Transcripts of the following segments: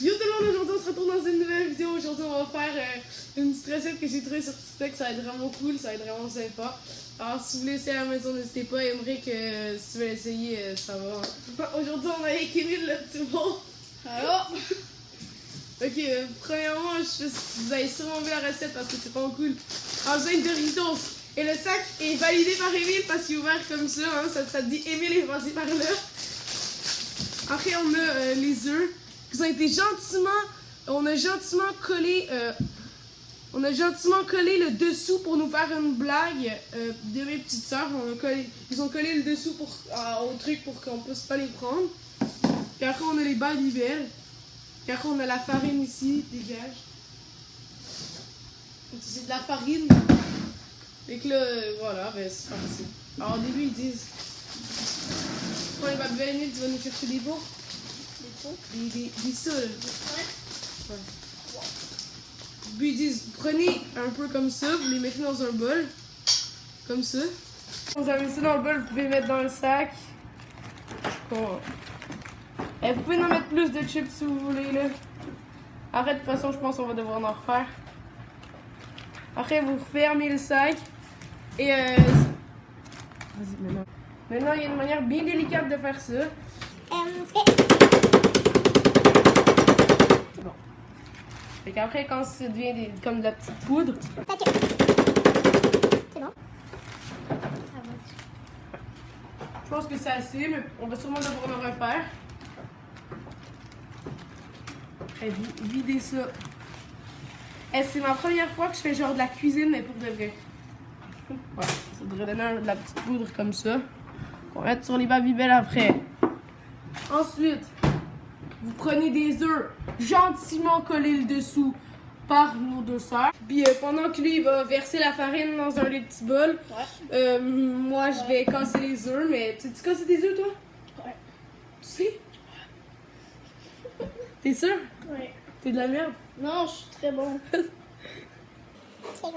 Yo tout le monde, aujourd'hui on se retrouve dans une nouvelle vidéo. Aujourd'hui on va faire une petite recette que j'ai trouvée sur TikTok. Ça va être vraiment cool, ça va être vraiment sympa. Alors si vous voulez essayer à la maison, n'hésitez pas. J'aimerais que si tu veux l'essayer, ça va. Aujourd'hui on a équilibré le petit pot. Alors, ok, premièrement, vous avez sûrement vu la recette parce que c'est pas cool. En besoin de Doritos. Et le sac est validé par Émile parce qu'il est ouvert comme ça. Hein, ça te dit Émile est passé par là. Après on a les œufs. Ils ont été on a gentiment collé le dessous pour nous faire une blague de mes petites sœurs. Ils ont collé le dessous au truc pour qu'on puisse pas les prendre. Puis après on a les Babybel. Puis après on a la farine ici, dégage. C'est de la farine. Et que là, voilà, ben c'est parti. Alors au début ils disent, prends les Babybel, tu vas nous chercher des pots. Des sols. Ouais. Puis ils disent, prenez un peu comme ça, vous les mettez dans un bol. Comme ça. Vous avez ça dans le bol, vous pouvez mettre dans le sac. Bon. Et vous pouvez en mettre plus de chips si vous voulez là. Après de toute façon je pense qu'on va devoir en refaire. Après vous fermez le sac. Et vas-y maintenant. Maintenant il y a une manière bien délicate de faire ça. Bon. Fait qu'après, quand ça devient comme de la petite poudre. C'est bon. Je pense que c'est assez, mais on va sûrement devoir en refaire. Après, vider ça. C'est ma première fois que je fais genre de la cuisine, mais pour de vrai. Voilà, ça devrait donner de la petite poudre comme ça. On va mettre sur les Babybel après. Ensuite, vous prenez des œufs gentiment collés le dessous par nos deux sœurs. Puis pendant que lui il va verser la farine dans un petit bol, moi je vais casser les œufs. Mais tu casses des œufs toi? Ouais. Tu sais? T'es sûr? Ouais. T'es de la merde? Non, je suis très bon. C'est bon.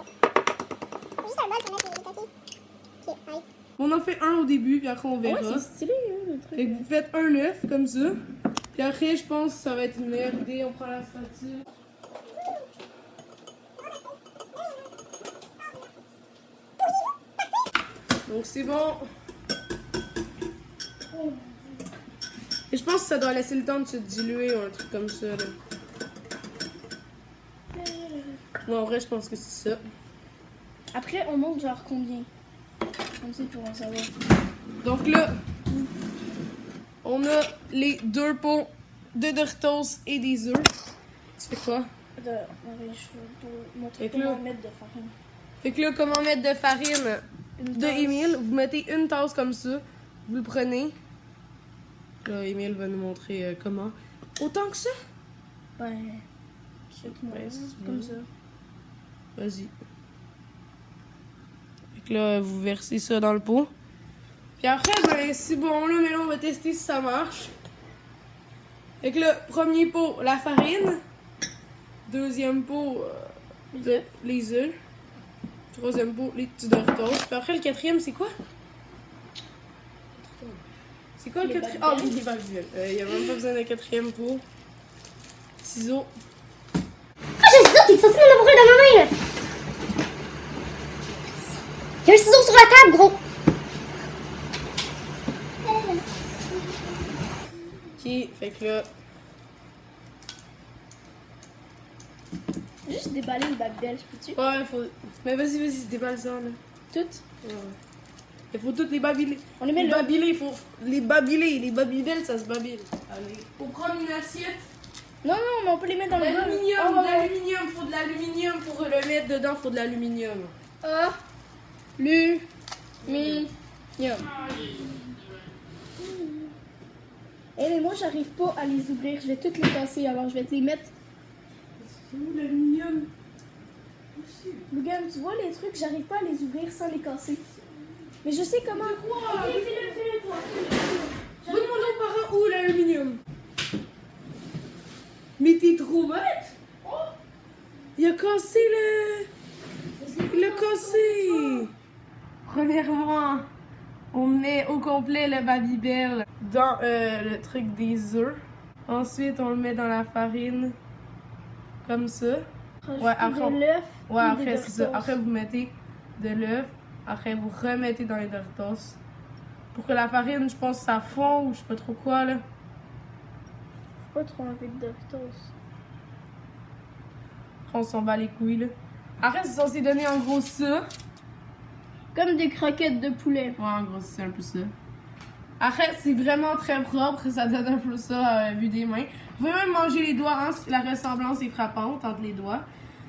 Juste un bol pour mettre les cafés. Ok, allez. On en fait un au début, puis après on verra. Ouais, c'est stylé hein, le truc. Fait que vous faites un œuf comme ça. Puis après, je pense que ça va être une meilleure idée. On prend la spatule. Donc c'est bon. Et je pense que ça doit laisser le temps de se diluer ou un truc comme ça. Là. Non, en vrai, je pense que c'est ça. Après, on monte genre combien? Comme ça, pour en savoir. Donc là, on a les deux pots de Doritos et des œufs. Tu fais quoi? Je vais montrer Fait que là- comment mettre de farine. Fait que là, comment mettre de farine de Émile? Vous mettez une tasse comme ça. Vous le prenez. Là, Émile va nous montrer comment. Autant que ça? Ben, check moi, Ben, si tu comme veux. ça. Vas-y. Fait que là, vous versez ça dans le pot. Puis après, ben, c'est bon, là, mais là, on va tester si ça marche. Fait que là, premier pot, la farine. Deuxième pot, les œufs. Troisième pot, les petits Doritos. Puis après, le quatrième, c'est quoi? C'est quoi le Les quatrième? Babybel. Ah oui, les Babybel. Il n'y a même pas besoin d'un quatrième pot. Ciseaux. Ah, j'ai un ciseau qui est sorti de mon labouré dans ma main, là. Il y a un ciseau sur la table, gros. Ok, fait que là, Juste déballer le Babybel, je peux-tu? ouais, faut. Mais vas-y, déballe ça, là. Toutes? Ouais. Il faut toutes les Babybel. On les met là. Babylés, il faut. Les Babybel, ça se babyle. Allez. Faut prendre une assiette. Non, mais on peut les mettre dans le bol. L'aluminium, Ah, ouais. l'aluminium, faut de l'aluminium pour le mettre dedans, faut de l'aluminium. Ah, l'aluminium. Eh mais moi j'arrive pas à les ouvrir, je vais toutes les casser alors je vais te les mettre. C'est où l'aluminium? Logan, tu vois les trucs, j'arrive pas à les ouvrir sans les casser. Mais je sais comment. Quoi? Ok, fais-le toi. Donne-moi donc par où l'aluminium? Mais t'es trop bête! Oh! Il a cassé le. Il a cassé! Premièrement, on met au complet le Babybel dans le truc des œufs. Ensuite, on le met dans la farine. Comme ça. Rajouter Ouais, après, de l'œuf. ouais, puis après, des c'est ça. Doritos. Après, vous mettez de l'œuf. Après, vous remettez dans les Doritos. Pour que la farine, je pense, ça fond ou je sais pas trop quoi, là. Faut pas trop enlever de Doritos. Après, on s'en bat les couilles, là. Après, c'est censé donner en gros ça. Comme des croquettes de poulet. Ouais, en gros, c'est un peu ça. Après, c'est vraiment très propre. Ça donne un peu ça vu des mains. Vous pouvez même manger les doigts. Hein, la ressemblance est frappante entre les doigts.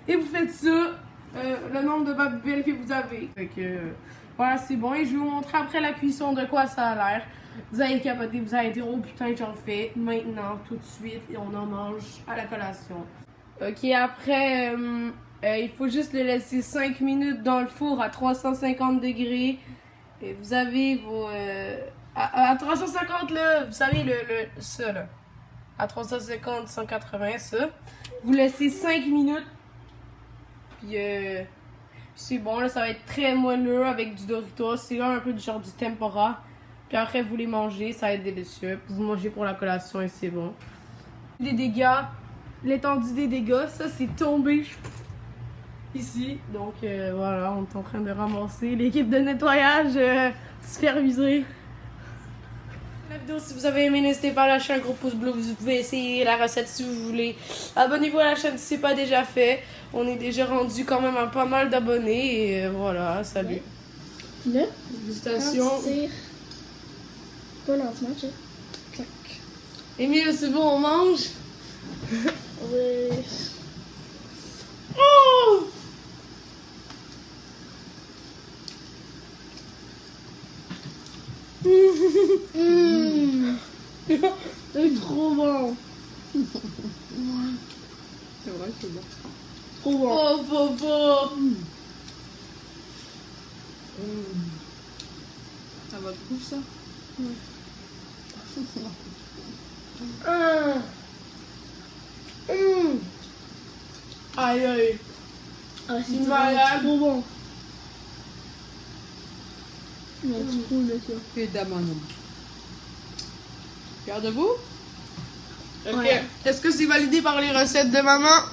Et vous faites ça, le nombre de babelles que vous avez. Fait que, voilà, c'est bon. Et je vais vous montrer après la cuisson de quoi ça a l'air. Vous allez capoter, vous allez dire, oh putain, j'en fais maintenant, tout de suite. Et on en mange à la collation. Ok, après, il faut juste le laisser 5 minutes dans le four à 350 degrés. Et vous avez vos... à 350, là, vous savez, ça, là. À 350, 180, ça. Vous laissez 5 minutes. Puis, c'est bon, là, ça va être très moelleux avec du Doritos. C'est un peu du genre du tempura. Puis après, vous les mangez, ça va être délicieux. Puis vous mangez pour la collation et c'est bon. Les dégâts, l'étendue des dégâts, ça, c'est tombé ici. Donc, voilà, on est en train de ramasser l'équipe de nettoyage supervisée. La vidéo, si vous avez aimé, n'hésitez pas à lâcher un gros pouce bleu. Vous pouvez essayer la recette si vous voulez. Abonnez-vous à la chaîne si c'est pas déjà fait. On est déjà rendu quand même à pas mal d'abonnés. Et voilà, salut. Là, Félicitations. quand tu tires, pas lentement, tu sais. Clac. Émile, c'est bon, on mange? Ouais. Oh! C'est trop bon. C'est vrai, c'est bon. Trop bon. Oh, papa! Ça va de coup, ça? Aïe, aïe. Ah, c'est Malade. trop bon. Ouais, c'est cool, là, ça. Évidemment. Garde-vous. Ok. Ouais. Est-ce que c'est validé par les recettes de maman?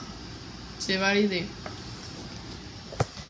C'est validé.